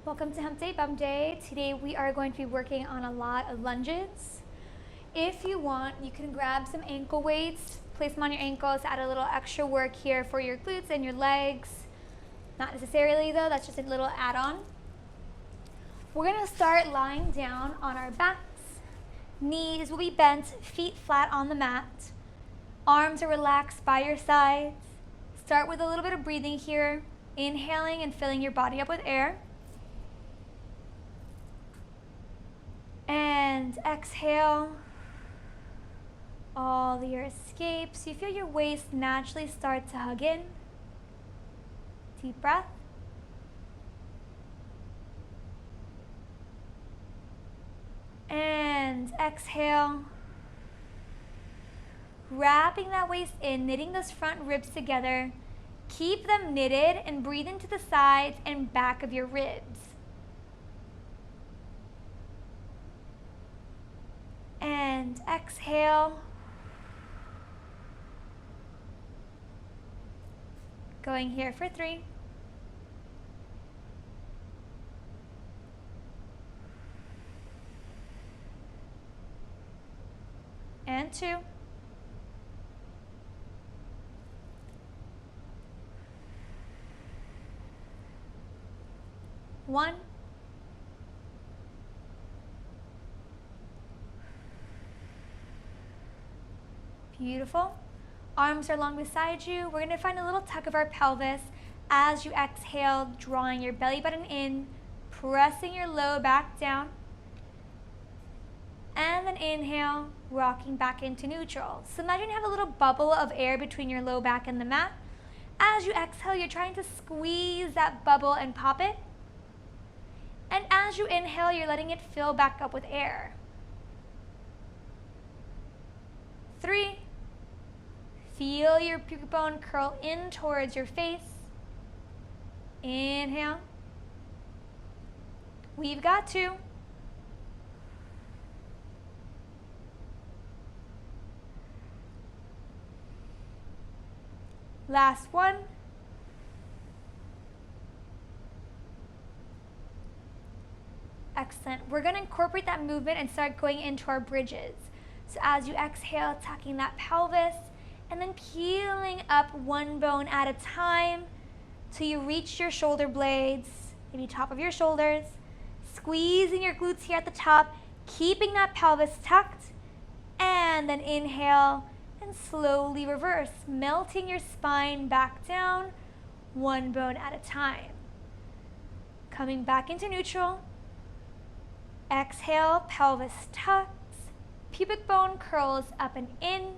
Welcome to Hump Day Bum Day. Today we are going to be working on a lot of lunges. If you want, you can grab some ankle weights, place them on your ankles, add a little extra work here for your glutes and your legs. Not necessarily though, that's just a little add-on. We're going to start lying down on our backs. Knees will be bent, feet flat on the mat. Arms are relaxed by your sides. Start with a little bit of breathing here, inhaling and filling your body up with air. And exhale, all the air escapes. You feel your waist naturally start to hug in. Deep breath. And exhale, wrapping that waist in, knitting those front ribs together. Keep them knitted and breathe into the sides and back of your ribs. And exhale. Going here for 3. And 2. One. Beautiful. Arms are long beside you. We're going to find a little tuck of our pelvis as you exhale, drawing your belly button in, pressing your low back down. And then inhale, rocking back into neutral. So imagine you have a little bubble of air between your low back and the mat. As you exhale, you're trying to squeeze that bubble and pop it. And as you inhale, you're letting it fill back up with air. 3. Feel your pubic bone curl in towards your face. Inhale. We've got 2. Last 1. Excellent. We're going to incorporate that movement and start going into our bridges. So as you exhale, tucking that pelvis, and then peeling up one bone at a time till you reach your shoulder blades, maybe top of your shoulders. Squeezing your glutes here at the top, keeping that pelvis tucked, and then inhale and slowly reverse, melting your spine back down, one bone at a time. Coming back into neutral. Exhale, pelvis tucks, pubic bone curls up and in,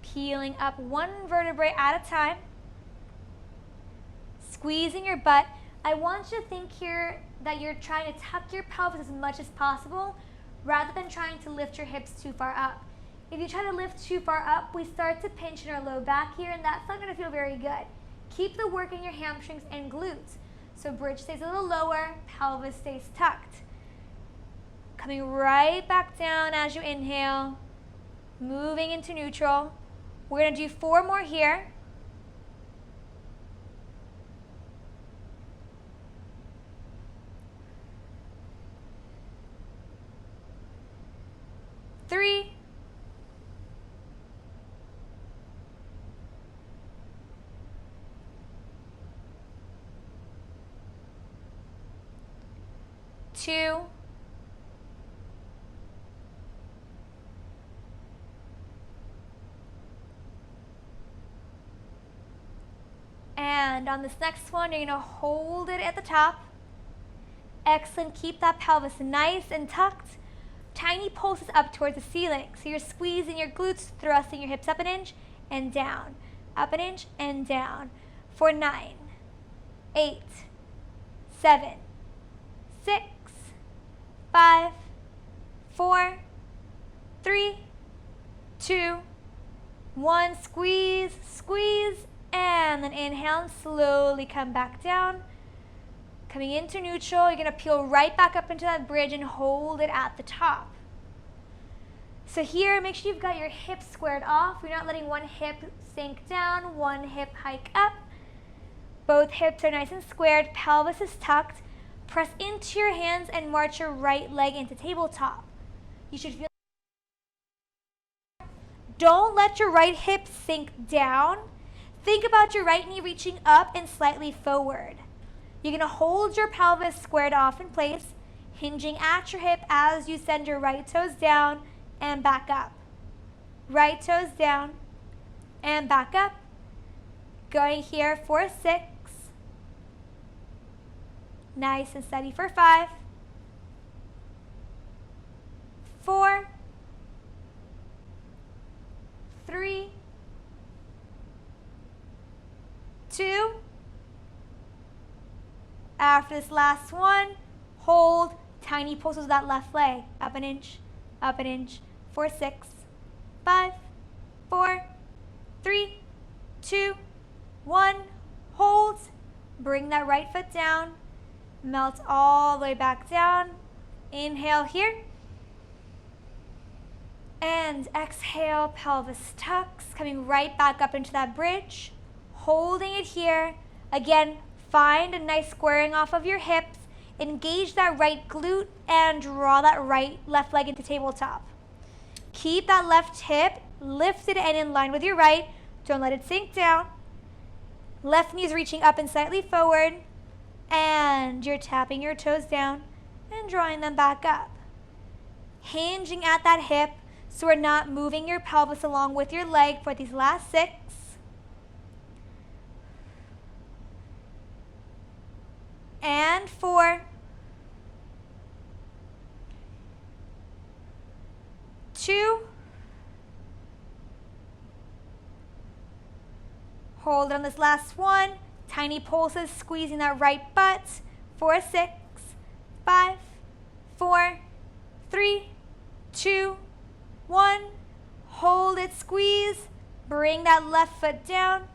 peeling up one vertebrae at a time. Squeezing your butt. I want you to think here that you're trying to tuck your pelvis as much as possible rather than trying to lift your hips too far up. If you try to lift too far up, we start to pinch in our low back here, and that's not going to feel very good. Keep the work in your hamstrings and glutes. So bridge stays a little lower, pelvis stays tucked. Coming right back down as you inhale, moving into neutral. We're going to do 4 more here. 3. Two. And on this next one, you're going to hold it at the top. Excellent. Keep that pelvis nice and tucked. Tiny pulses up towards the ceiling. So you're squeezing your glutes, thrusting your hips up an inch and down. Up an inch and down. For 9, 8, 7, 6, 5, 4, 3, 2, 1. Squeeze, squeeze, and then inhale and slowly come back down. Coming into neutral, you're going to peel right back up into that bridge and hold it at the top. So here, make sure you've got your hips squared off. You're not letting one hip sink down, one hip hike up. Both hips are nice and squared, pelvis is tucked. Press into your hands and march your right leg into tabletop. You should feel. Don't let your right hip sink down. Think about your right knee reaching up and slightly forward. You're going to hold your pelvis squared off in place, hinging at your hip as you send your right toes down and back up. Right toes down and back up. Going here for 6. Nice and steady for 5. 4. 3. 2. After this last one, hold tiny pulses with that left leg. Up an inch for 6. 5. 4. 3. 2. 1. Hold. Bring that right foot down. Melt all the way back down. Inhale here. And exhale, pelvis tucks, coming right back up into that bridge. Holding it here. Again, find a nice squaring off of your hips. Engage that right glute and draw that left leg into tabletop. Keep that left hip lifted and in line with your right. Don't let it sink down. Left knee is reaching up and slightly forward. And you're tapping your toes down and drawing them back up. Hinging at that hip so we're not moving your pelvis along with your leg for these last 6. And 4. 2. Hold on this last one. Tiny pulses, squeezing that right butt. For 6. 5. 4. 3. 2. 1. Hold it, squeeze. Bring that left foot down.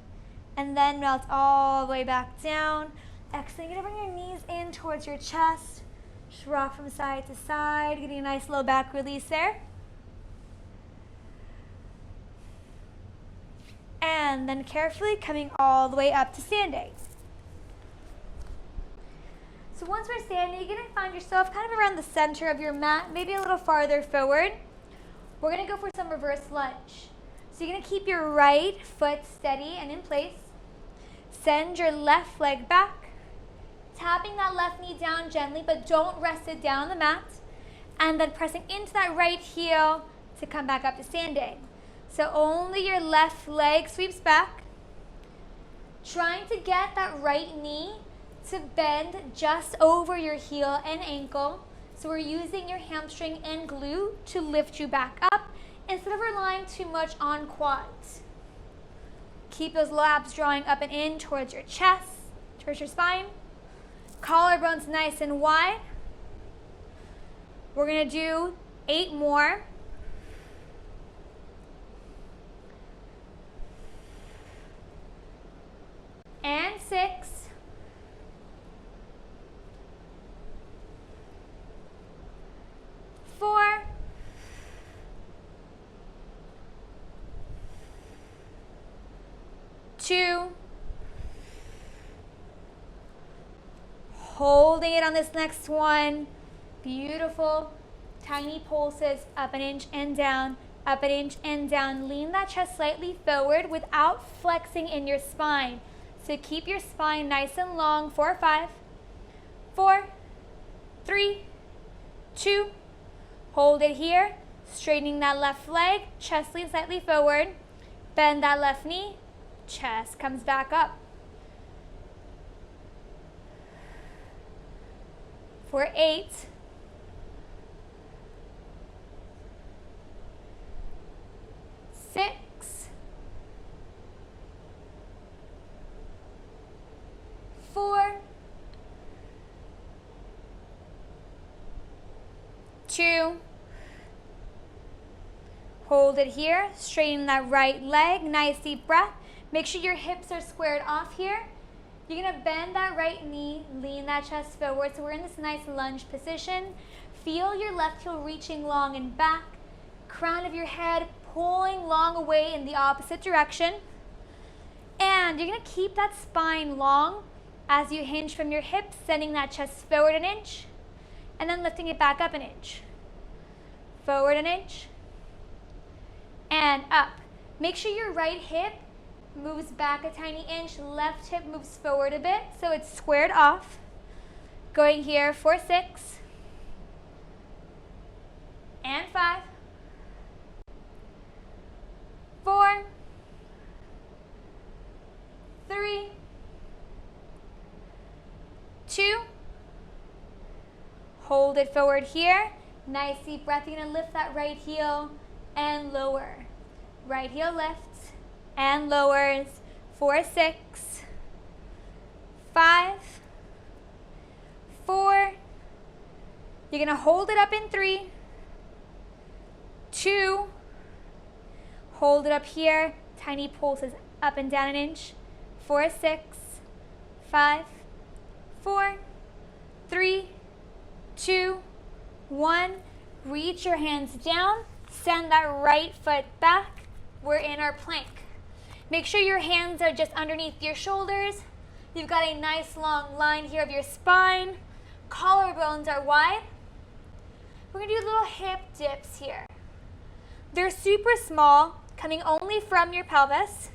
And then melt all the way back down. Excellent. You're going to bring your knees in towards your chest. Just rock from side to side. Getting a nice low back release there. And then carefully coming all the way up to standing. So once we're standing, you're going to find yourself kind of around the center of your mat, maybe a little farther forward. We're going to go for some reverse lunge. So you're going to keep your right foot steady and in place. Send your left leg back. Tapping that left knee down gently, but don't rest it down on the mat. And then pressing into that right heel to come back up to standing. So only your left leg sweeps back. Trying to get that right knee to bend just over your heel and ankle. So we're using your hamstring and glute to lift you back up instead of relying too much on quads. Keep those labs drawing up and in towards your chest, towards your spine. Collarbones nice and wide. We're going to do 8 more. And 6. 4. 2. Holding it on this next one. Beautiful. Tiny pulses, up an inch and down, up an inch and down. Lean that chest slightly forward without flexing in your spine. So keep your spine nice and long for 5, 4, 3, 2. Hold it here. Straightening that left leg, chest lean slightly forward. Bend that left knee, chest comes back up. For 8, 6, 4, 2. Hold it here. Straighten that right leg. Nice deep breath. Make sure your hips are squared off here. You're going to bend that right knee, lean that chest forward. So we're in this nice lunge position. Feel your left heel reaching long and back. Crown of your head pulling long away in the opposite direction. And you're going to keep that spine long. As you hinge from your hips, sending that chest forward an inch, and then lifting it back up an inch. Forward an inch, and up. Make sure your right hip moves back a tiny inch, left hip moves forward a bit, so it's squared off. Going here for 6, and 5, 4, 3, 2, hold it forward here. Nice deep breath. You're going to lift that right heel and lower. Right heel lifts and lowers for 6, 5, 4. You're going to hold it up in 3, 2. Hold it up here. Tiny pulses up and down an inch for 6, 5, 4, 3, 2, 1. Reach your hands down. Send that right foot back. We're in our plank. Make sure your hands are just underneath your shoulders. You've got a nice long line here of your spine. Collarbones are wide. We're going to do little hip dips here. They're super small, coming only from your pelvis.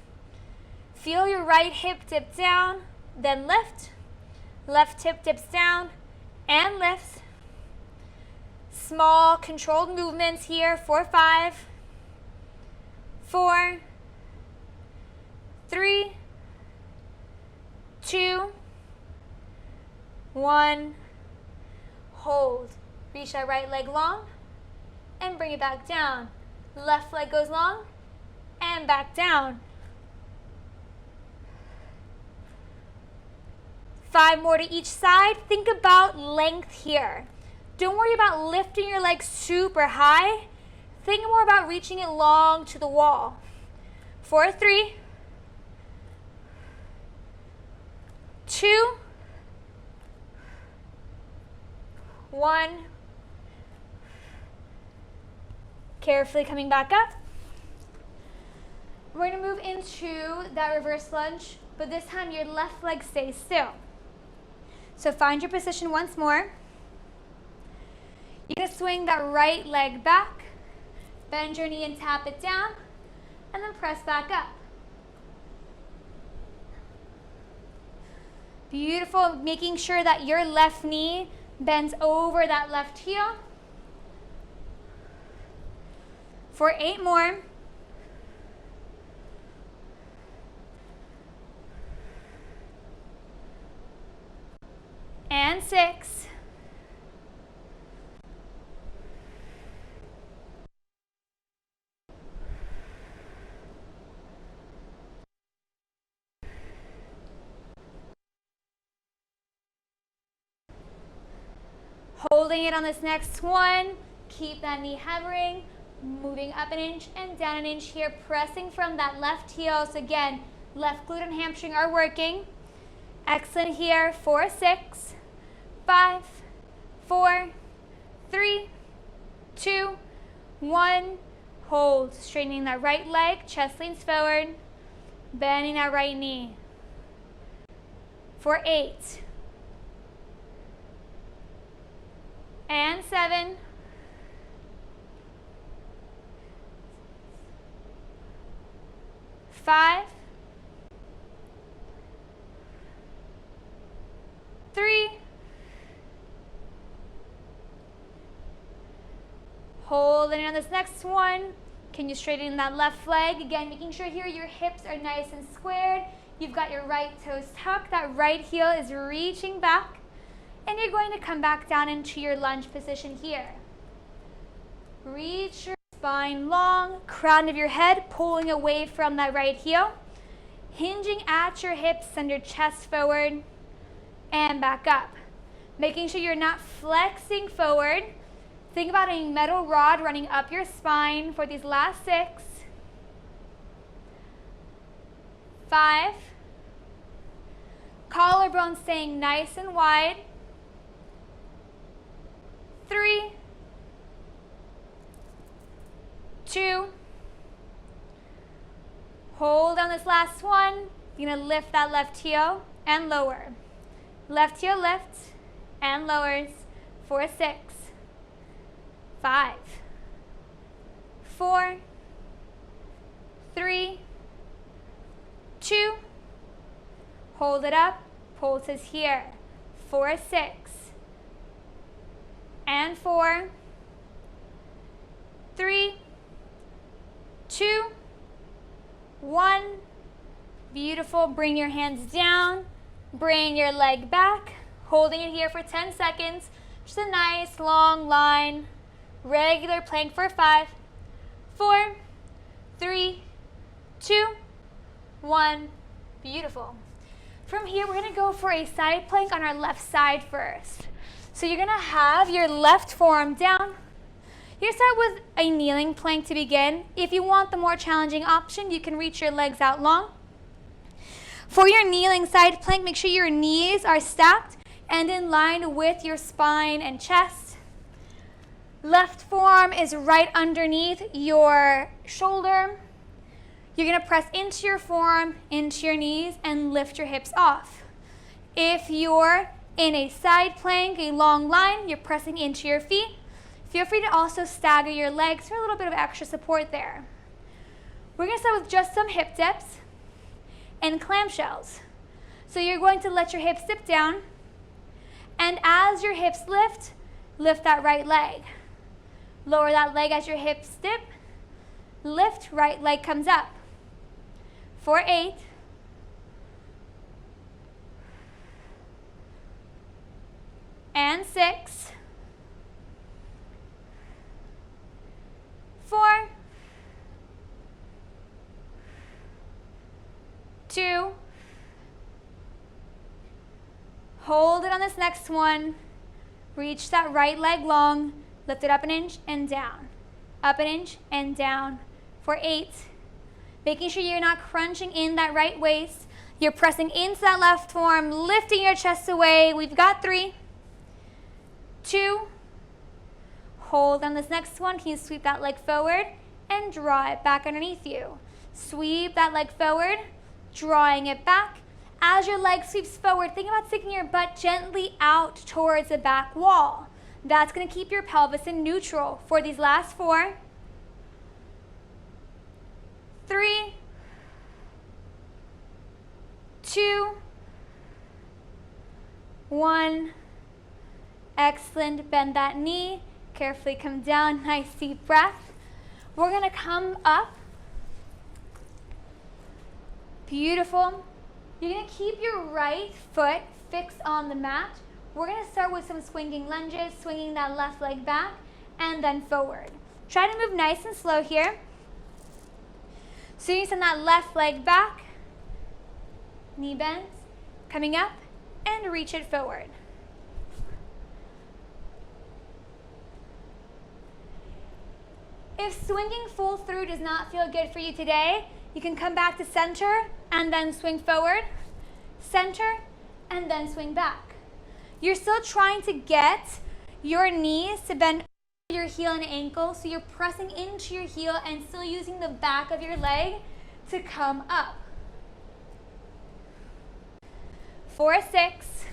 Feel your right hip dip down, then lift. Left hip dips down and lifts. Small controlled movements here for 5, 4, 3, 2, 1. Hold. Reach that right leg long and bring it back down. Left leg goes long and back down. 5 more to each side. Think about length here. Don't worry about lifting your leg super high. Think more about reaching it long to the wall. For 3, 2, 1. Carefully coming back up. We're going to move into that reverse lunge, but this time your left leg stays still. So find your position once more. You're going to swing that right leg back, bend your knee and tap it down, and then press back up. Beautiful, making sure that your left knee bends over that left heel. For 8 more. And 6. Holding it on this next one. Keep that knee hovering. Moving up an inch and down an inch here. Pressing from that left heel. So again, left glute and hamstring are working. Excellent here. For 6, 5, 4, 3, 2, 1. Hold. Straightening that right leg. Chest leans forward. Bending that right knee. For 8. And 7. 5. 3. Holding on this next one. Can you straighten that left leg? Again, making sure here your hips are nice and squared. You've got your right toes tucked. That right heel is reaching back. And you're going to come back down into your lunge position here. Reach your spine long, crown of your head pulling away from that right heel. Hinging at your hips, send your chest forward and back up. Making sure you're not flexing forward. Think about a metal rod running up your spine for these last 6. 5. Collarbone staying nice and wide. 3, 2. Hold on this last one. You're going to lift that left heel and lower. Left heel lifts and lowers for 6, 5, 4, 3, 2, hold it up, pulses here, for 6, and 4, 3, 2, 1, beautiful. Bring your hands down, bring your leg back, holding it here for 10 seconds, just a nice long line, regular plank for 5, 4, 3, 2, 1, beautiful. From here, we're gonna go for a side plank on our left side first. So you're gonna have your left forearm down. You're gonna start with a kneeling plank to begin. If you want the more challenging option, you can reach your legs out long. For your kneeling side plank, make sure your knees are stacked and in line with your spine and chest. Left forearm is right underneath your shoulder. You're gonna press into your forearm, into your knees, and lift your hips off. If you're in a side plank, a long line, you're pressing into your feet. Feel free to also stagger your legs for a little bit of extra support there. We're gonna start with just some hip dips and clamshells. So you're going to let your hips dip down, and as your hips lift, lift that right leg. Lower that leg as your hips dip, lift, right leg comes up. For 8, 6, 4, 2, hold it on this next one, reach that right leg long, lift it up an inch and down, up an inch and down for 8, making sure you're not crunching in that right waist, you're pressing into that left forearm, lifting your chest away. We've got 3, 2, hold on this next one. Can you sweep that leg forward and draw it back underneath you? Sweep that leg forward, drawing it back. As your leg sweeps forward, think about sticking your butt gently out towards the back wall. That's going to keep your pelvis in neutral for these last 4, 3, 2, 1. Excellent. Bend that knee. Carefully come down. Nice deep breath. We're going to come up. Beautiful. You're going to keep your right foot fixed on the mat. We're going to start with some swinging lunges, swinging that left leg back and then forward. Try to move nice and slow here. So you send that left leg back, knee bends, coming up, and reach it forward. If swinging full through does not feel good for you today, you can come back to center and then swing forward, center, and then swing back. You're still trying to get your knees to bend your heel and ankle, so you're pressing into your heel and still using the back of your leg to come up. For 6,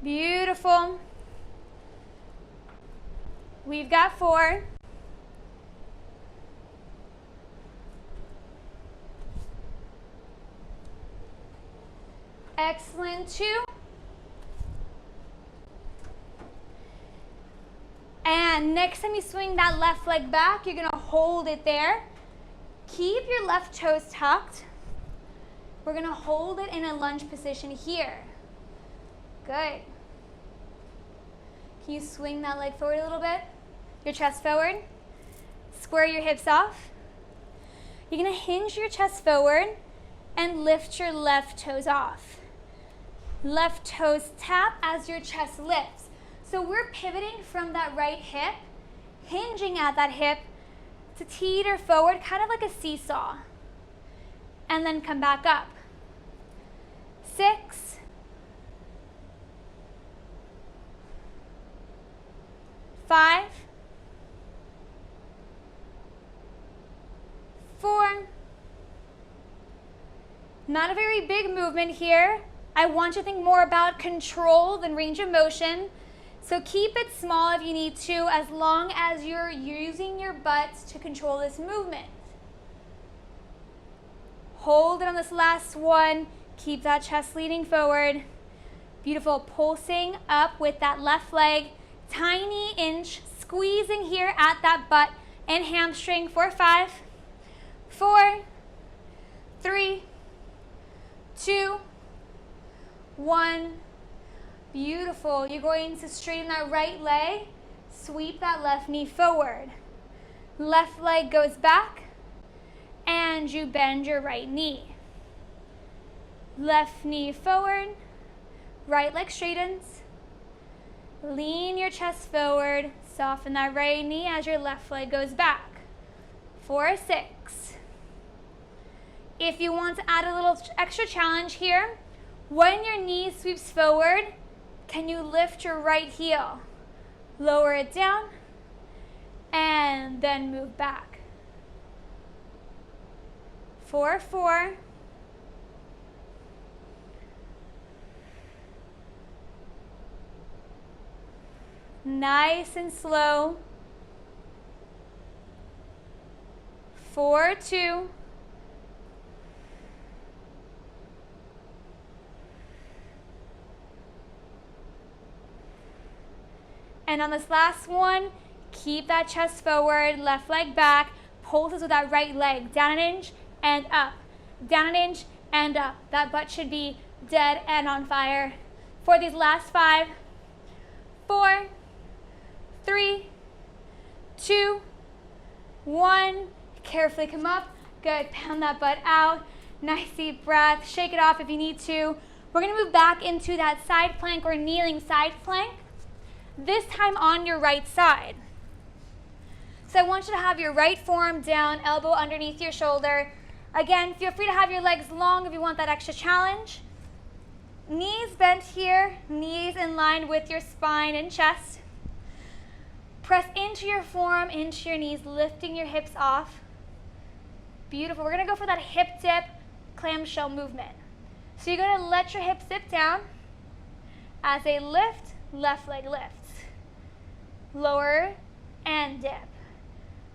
'Beautiful. We've got 4, 2, and next time you swing that left leg back, you're going to hold it there. Keep your left toes tucked. We're going to hold it in a lunge position here. Good. Can you swing that leg forward a little bit? Your chest forward. Square your hips off. You're going to hinge your chest forward and lift your left toes off. Left toes tap as your chest lifts. So we're pivoting from that right hip, hinging at that hip to teeter forward, kind of like a seesaw. And then come back up. 6, 5, Not a very big movement here. I want you to think more about control than range of motion. So keep it small if you need to, as long as you're using your butt to control this movement. Hold it on this last one. Keep that chest leaning forward. Beautiful. Pulsing up with that left leg. Tiny inch. Squeezing here at that butt and hamstring for 5, 4, 3, 2, 1. Beautiful. You're going to straighten that right leg. Sweep that left knee forward. Left leg goes back. And you bend your right knee. Left knee forward. Right leg straightens. Lean your chest forward. Soften that right knee as your left leg goes back. 4, 6. If you want to add a little extra challenge here, when your knee sweeps forward, can you lift your right heel? Lower it down and then move back. 4, 4. Nice and slow. 4, 2. And on this last one, keep that chest forward, left leg back, pulses with that right leg, down an inch and up, down an inch and up. That butt should be dead and on fire. For these last 5, 4, 3, 2, 1. Carefully come up. Good. Pound that butt out. Nice deep breath. Shake it off if you need to. We're going to move back into that side plank or kneeling side plank. This time on your right side. So I want you to have your right forearm down, elbow underneath your shoulder. Again, feel free to have your legs long if you want that extra challenge. Knees bent here, knees in line with your spine and chest. Press into your forearm, into your knees, lifting your hips off. Beautiful. We're going to go for that hip dip clamshell movement. So you're going to let your hips dip down. As they lift, left leg lifts. Lower and dip.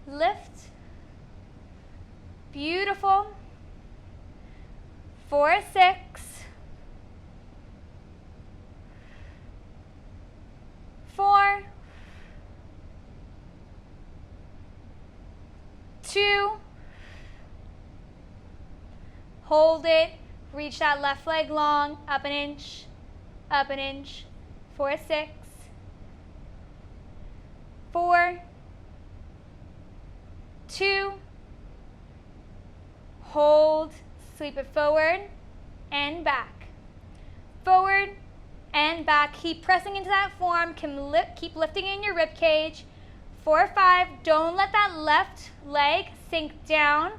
Lift. Beautiful. 4, 6. 4, 2. Hold it. Reach that left leg long. Up an inch. Up an inch. 4, 6. 4, 2. Hold. Sweep it forward and back. Forward and back. Keep pressing into that forearm. Keep lifting in your rib cage. 4, 5. Don't let that left leg sink down.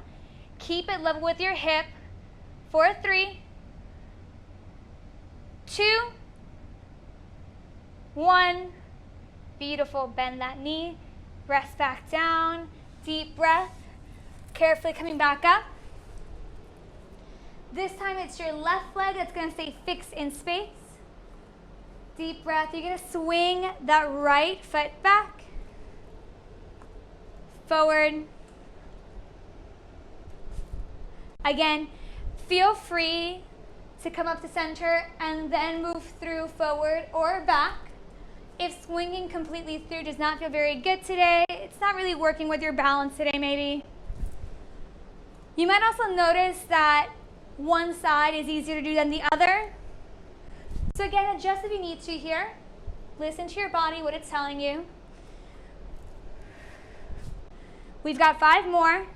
Keep it level with your hip. 4, 3, 2, 1. Beautiful. Bend that knee. Rest back down. Deep breath. Carefully coming back up. This time it's your left leg that's going to stay fixed in space. Deep breath. You're going to swing that right foot back. Forward. Again, feel free to come up to center and then move through forward or back. If swinging completely through does not feel very good today, it's not really working with your balance today maybe. You might also notice that one side is easier to do than the other. So again, adjust if you need to here. Listen to your body, what it's telling you. We've got 5 more.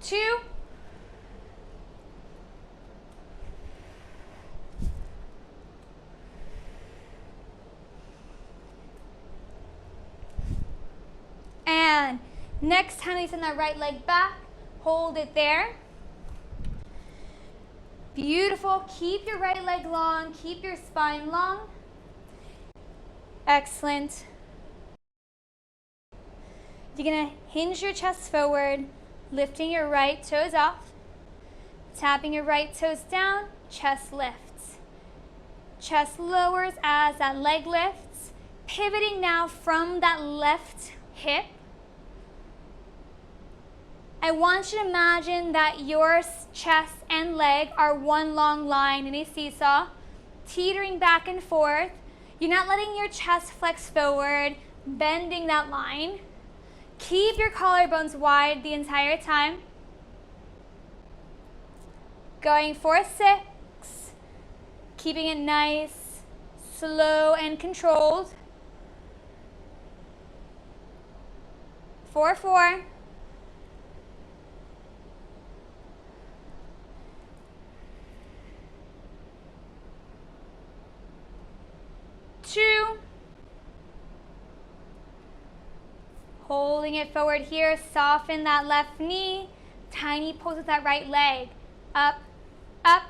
Two. And next time you send that right leg back, hold it there. Beautiful. Keep your right leg long. Keep your spine long. Excellent. You're going to hinge your chest forward, lifting your right toes off, tapping your right toes down, chest lifts. Chest lowers as that leg lifts, pivoting now from that left hip. I want you to imagine that your chest and leg are one long line in a seesaw, teetering back and forth. You're not letting your chest flex forward, bending that line. Keep your collarbones wide the entire time. Going for 6. Keeping it nice, slow, and controlled. For 4. 2. Holding it forward here, soften that left knee. Tiny pulse with that right leg. Up, up,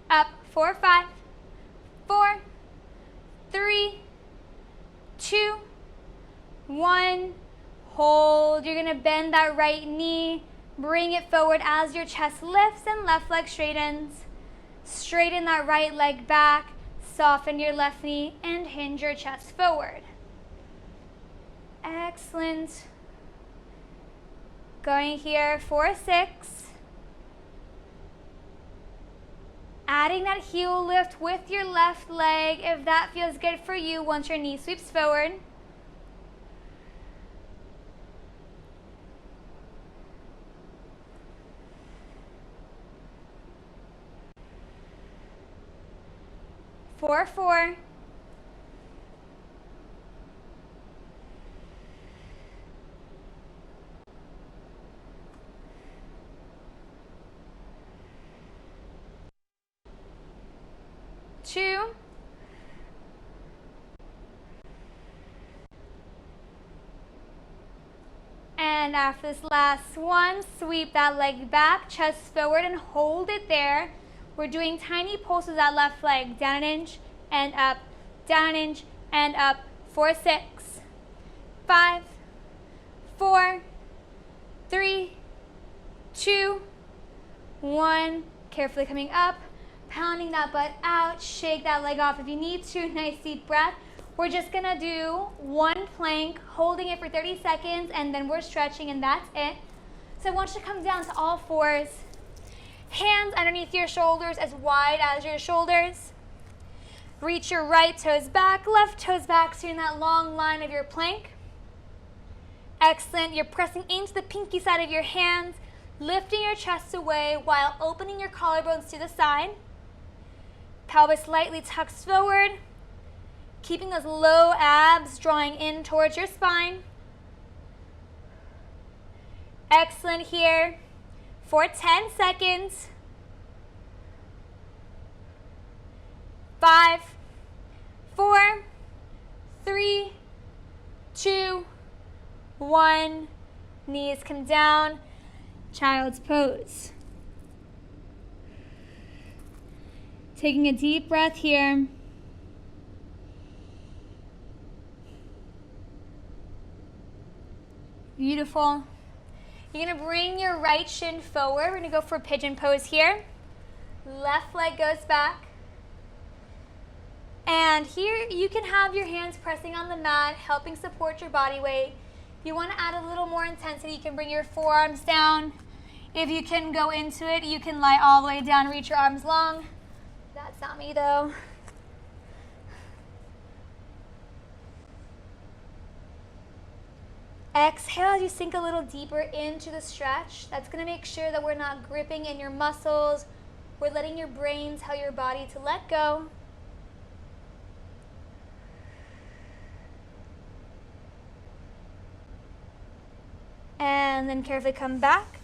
up. 4, 5, 4, 3, 2, 1. Hold. You're going to bend that right knee. Bring it forward as your chest lifts and left leg straightens. Straighten that right leg back. Soften your left knee and hinge your chest forward. Excellent. Going here for 6. Adding that heel lift with your left leg if that feels good for you once your knee sweeps forward. For 4. 2. And after this last one, sweep that leg back, chest forward, and hold it there. We're doing tiny pulses with that left leg. Down an inch and up, down an inch and up. For 6, 5, 4, 3, 2, 1. Carefully coming up, pounding that butt out. Shake that leg off if you need to. Nice deep breath. We're just gonna do 1 plank, holding it for 30 seconds, and then we're stretching, and that's it. So I want you to come down to all 4s. Hands underneath your shoulders, as wide as your shoulders. Reach your right toes back, left toes back, so you're in that long line of your plank. Excellent. You're pressing into the pinky side of your hands, lifting your chest away while opening your collarbones to the side. Pelvis slightly tucks forward, keeping those low abs drawing in towards your spine. Excellent here for 10 seconds. 5, 4, 3, 2, 1. Knees come down. Child's pose. Taking a deep breath here. Beautiful. You're going to bring your right shin forward. We're going to go for pigeon pose here. Left leg goes back. And here you can have your hands pressing on the mat, helping support your body weight. If you want to add a little more intensity, you can bring your forearms down. If you can go into it, you can lie all the way down, reach your arms long. That's not me though. Exhale as you sink a little deeper into the stretch. That's going to make sure that we're not gripping in your muscles. We're letting your brain tell your body to let go. And then carefully come back.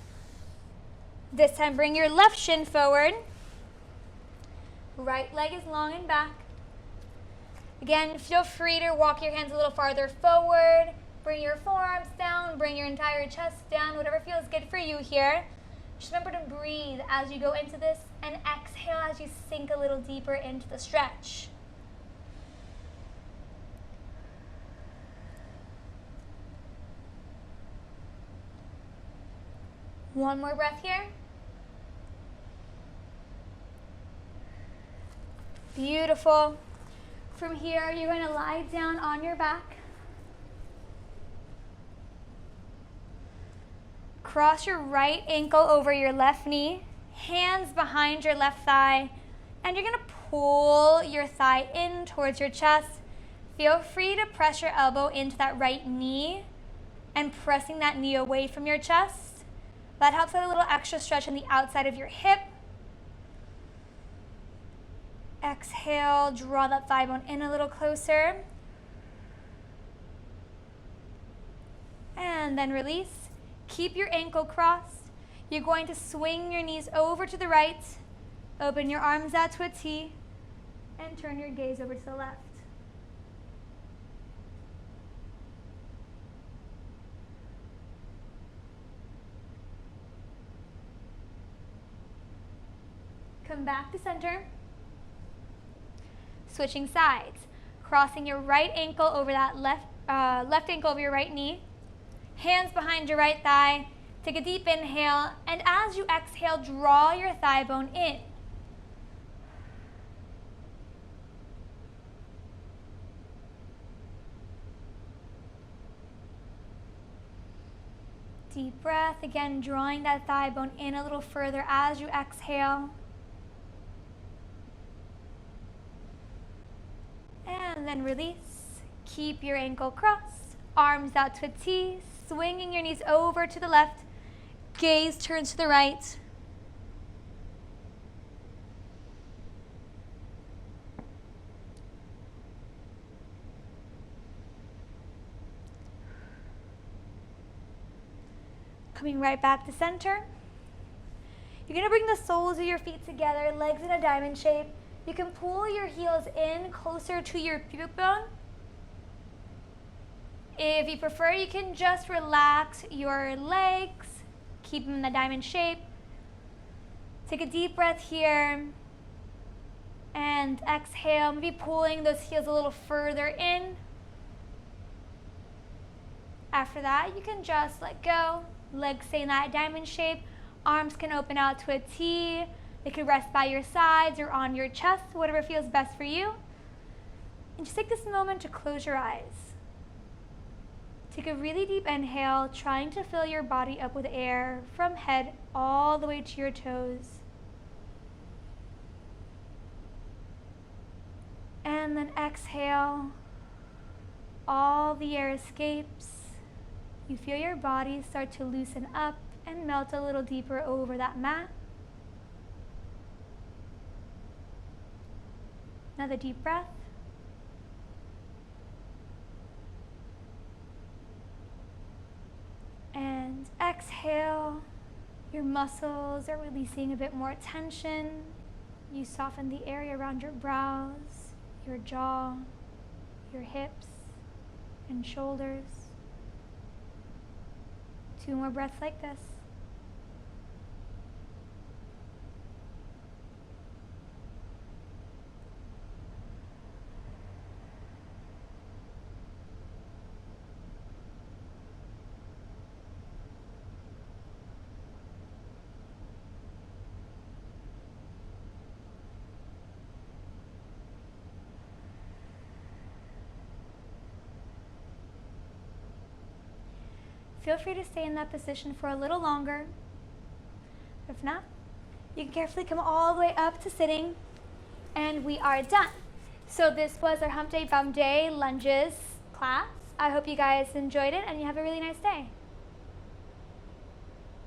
This time bring your left shin forward. Right leg is long and back. Again, feel free to walk your hands a little farther forward. Bring your forearms down, bring your entire chest down, whatever feels good for you here. Just remember to breathe as you go into this and exhale as you sink a little deeper into the stretch. One more breath here. Beautiful. From here, you're going to lie down on your back. Cross your right ankle over your left knee, hands behind your left thigh, and you're going to pull your thigh in towards your chest. Feel free to press your elbow into that right knee and pressing that knee away from your chest. That helps with a little extra stretch on the outside of your hip. Exhale, draw that thigh bone in a little closer. And then release. Keep your ankle crossed. You're going to swing your knees over to the right, open your arms out to a T, and turn your gaze over to the left. Come back to center. Switching sides, crossing your right ankle over that left ankle over your right knee, hands behind your right thigh. Take a deep inhale, and as you exhale, draw your thigh bone in. Deep breath, again drawing that thigh bone in a little further as you exhale. And then release. Keep your ankle crossed, arms out to a T, swinging your knees over to the left, gaze turns to the right. Coming right back to center. You're going to bring the soles of your feet together, legs in a diamond shape. You can pull your heels in closer to your pubic bone. If you prefer, you can just relax your legs, keep them in the diamond shape. Take a deep breath here and exhale, maybe pulling those heels a little further in. After that, you can just let go. Legs stay in that diamond shape. Arms can open out to a T. They can rest by your sides or on your chest, whatever feels best for you. And just take this moment to close your eyes. Take a really deep inhale, trying to fill your body up with air from head all the way to your toes. And then exhale. All the air escapes. You feel your body start to loosen up and melt a little deeper over that mat. Another deep breath. And exhale. Your muscles are releasing a bit more tension. You soften the area around your brows, your jaw, your hips, and shoulders. 2 more breaths like this. Feel free to stay in that position for a little longer. If not, you can carefully come all the way up to sitting, and we are done. So this was our Hump Day Bump Day lunges class. I hope you guys enjoyed it and you have a really nice day.